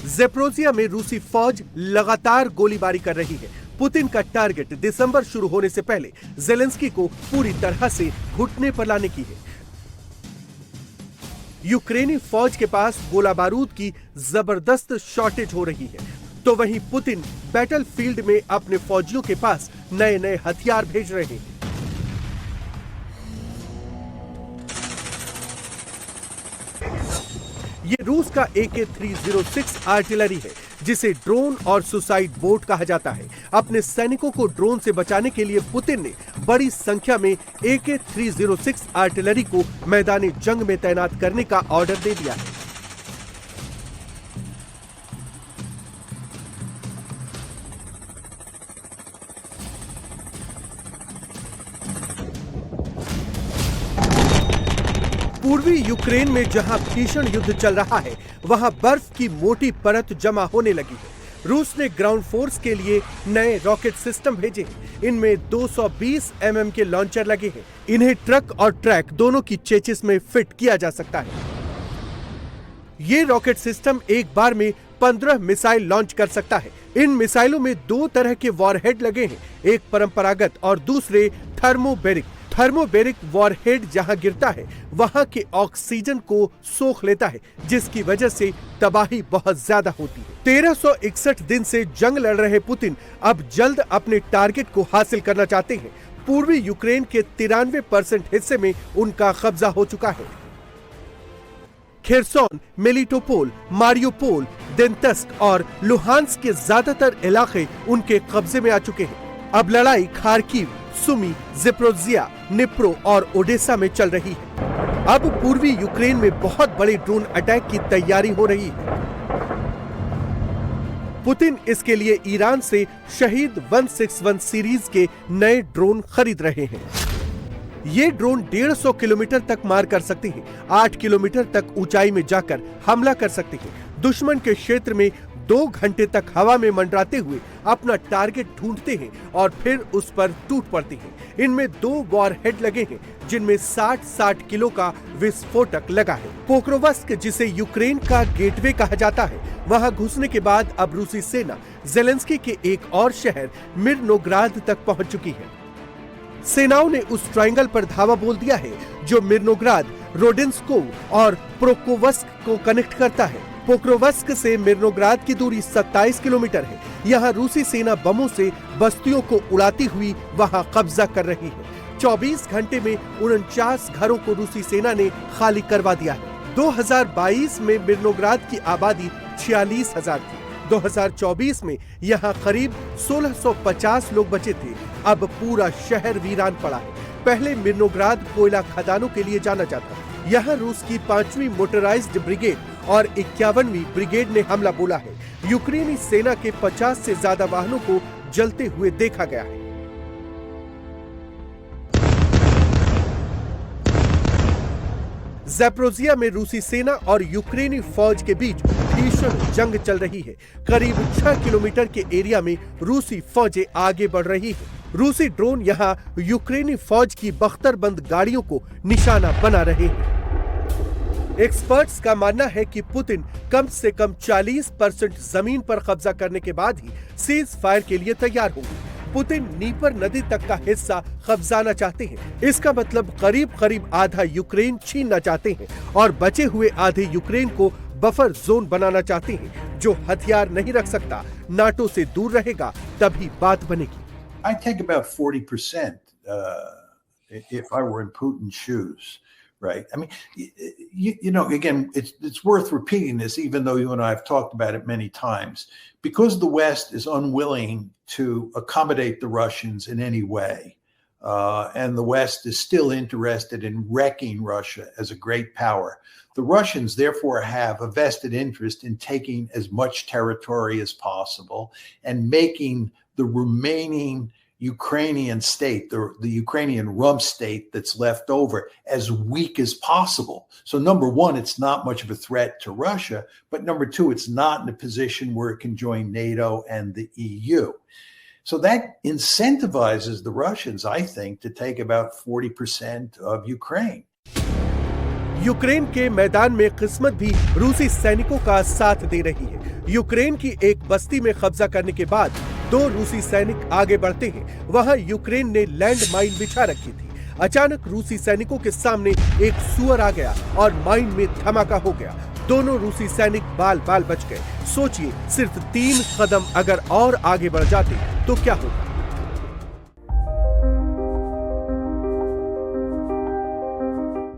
Zaporizhzhia में रूसी फौज लगातार गोलीबारी कर रही है। पुतिन का टारगेट दिसंबर शुरू होने से पहले ज़ेलेंस्की को पूरी तरह से घुटने पर लाने की है। यूक्रेनी फौज के पास गोला बारूद की जबरदस्त शॉर्टेज हो रही है, तो वहीं पुतिन बैटलफील्ड में अपने फौजियों के पास नए नए हथियार भेज रहे हैं। ये रूस का AK-306 आर्टिलरी है, जिसे ड्रोन और सुसाइड बोट कहा जाता है। अपने सैनिकों को ड्रोन से बचाने के लिए पुतिन ने बड़ी संख्या में AK-306 आर्टिलरी को मैदानी जंग में तैनात करने का ऑर्डर दे दिया है। पूर्वी यूक्रेन में जहां भीषण युद्ध चल रहा है, वहां बर्फ की मोटी परत जमा होने लगी है। रूस ने ग्राउंड फोर्स के लिए नए रॉकेट सिस्टम भेजे हैं। इनमें 220 mm के लॉन्चर लगे हैं। इन्हें ट्रक और ट्रैक दोनों की चेचिस में फिट किया जा सकता है। ये रॉकेट सिस्टम एक बार में 15 मिसाइल लॉन्च कर सकता है। इन मिसाइलों में दो तरह के वॉरहेड लगे हैं, एक परंपरागत और दूसरे थर्मोबैरिक। थर्मोबैरिक वॉरहेड जहां गिरता है, वहां के ऑक्सीजन को सोख लेता है, जिसकी वजह से तबाही बहुत ज्यादा होती है। 1361 दिन से जंग लड़ रहे पुतिन अब जल्द अपने टारगेट को हासिल करना चाहते हैं। पूर्वी यूक्रेन के 93% हिस्से में उनका कब्जा हो चुका है। खेरसोन, मेलिटोपोल, मारियोपोल, देंतस्क और लुहांस्क के ज्यादातर इलाके उनके कब्जे में आ चुके हैं। अब लड़ाई खार्किव, सुमी, ज़ेपोरिज़िया, निप्रो और ओडेसा में चल रही है। अब पूर्वी यूक्रेन में बहुत बड़े ड्रोन अटैक की तैयारी हो रही है। पुतिन इसके लिए ईरान से शहीद 161 सीरीज के नए ड्रोन खरीद रहे हैं। ये ड्रोन 150 किलोमीटर तक मार कर सकते हैं, 8 किलोमीटर तक ऊंचाई में जाकर हमला कर सकते हैं। दुश्मन के क्षेत्र में 2 घंटे तक हवा में मंडराते हुए अपना टारगेट ढूंढते हैं और फिर उस पर टूट पड़ते हैं। इनमें 2 वॉरहेड लगे हैं, जिनमें 60 किलो का विस्फोटक लगा है। पोक्रोवस्क, जिसे यूक्रेन का गेटवे कहा जाता है, वहां घुसने के बाद अब रूसी सेना ज़ेलेंस्की के एक और शहर मिर्नोग्राद तक पहुंच चुकी है। सेनाओं ने उस ट्रायंगल पर धावा बोल दिया है जो मिर्नोग्राद, रोडेंस्कोव और प्रोकोवस्क को कनेक्ट करता है। पोक्रोवस्क से मिर्नोग्राद की दूरी 27 किलोमीटर है। यहाँ रूसी सेना बमों से बस्तियों को उड़ाती हुई वहां कब्जा कर रही है। 24 घंटे में 49 घरों को रूसी सेना ने खाली करवा दिया है। 2022 में मिर्नोग्राद की आबादी 46,000 थी। 2024 में यहाँ करीब 1650 लोग बचे थे। अब पूरा शहर वीरान पड़ा है। पहले मिर्नोग्राद कोयला खदानों के लिए जाना जाता है। यहाँ रूस की 5वीं मोटराइज्ड ब्रिगेड और 51वीं ब्रिगेड ने हमला बोला है। यूक्रेनी सेना के 50 से ज्यादा वाहनों को जलते हुए देखा गया है। ज़ेपोरिज़िया में रूसी सेना और यूक्रेनी फौज के बीच भीषण जंग चल रही है। करीब 6 किलोमीटर के एरिया में रूसी फौजें आगे बढ़ रही है। रूसी ड्रोन यहां यूक्रेनी फौज की बख्तरबंद गाड़ियों को निशाना बना रहे हैं। एक्सपर्ट्स का मानना है कि पुतिन कम से कम 40% जमीन पर कब्जा करने के बाद ही सीज फायर के लिए तैयार होंगे। पुतिन नीपर नदी तक का हिस्सा कब्जाना चाहते हैं। इसका मतलब करीब आधा यूक्रेन छीनना चाहते हैं और बचे हुए आधे यूक्रेन को बफर जोन बनाना चाहते हैं, जो हथियार नहीं रख सकता, नाटो से दूर रहेगा, तभी बात बनेगी। I take about 40% if I were in Putin's shoes, right? I mean, you know, again, it's worth repeating this, even though you and I have talked about it many times, because the West is unwilling to accommodate the Russians in any way, and the West is still interested in wrecking Russia as a great power. The Russians, therefore, have a vested interest in taking as much territory as possible and making the remaining Ukrainian state, the Ukrainian rump state that's left over, as weak as possible. So number one, it's not much of a threat to Russia, but number two, it's not in a position where it can join NATO and the EU. So that incentivizes the Russians, I think, to take about 40% of Ukraine. Ukraine के मैदान में किस्मत भी रूसी सैनिकों का साथ दे रही है। यूक्रेन की एक बस्ती में कब्जा करने के बाद 2 रूसी सैनिक आगे बढ़ते हैं। वहां यूक्रेन ने लैंड माइन बिछा रखी थी। अचानक रूसी सैनिकों के सामने एक सुअर आ गया और माइन में धमाका हो गया। दोनों रूसी सैनिक बाल बाल बच गए। सोचिए, सिर्फ 3 कदम अगर और आगे बढ़ जाते तो क्या होगा।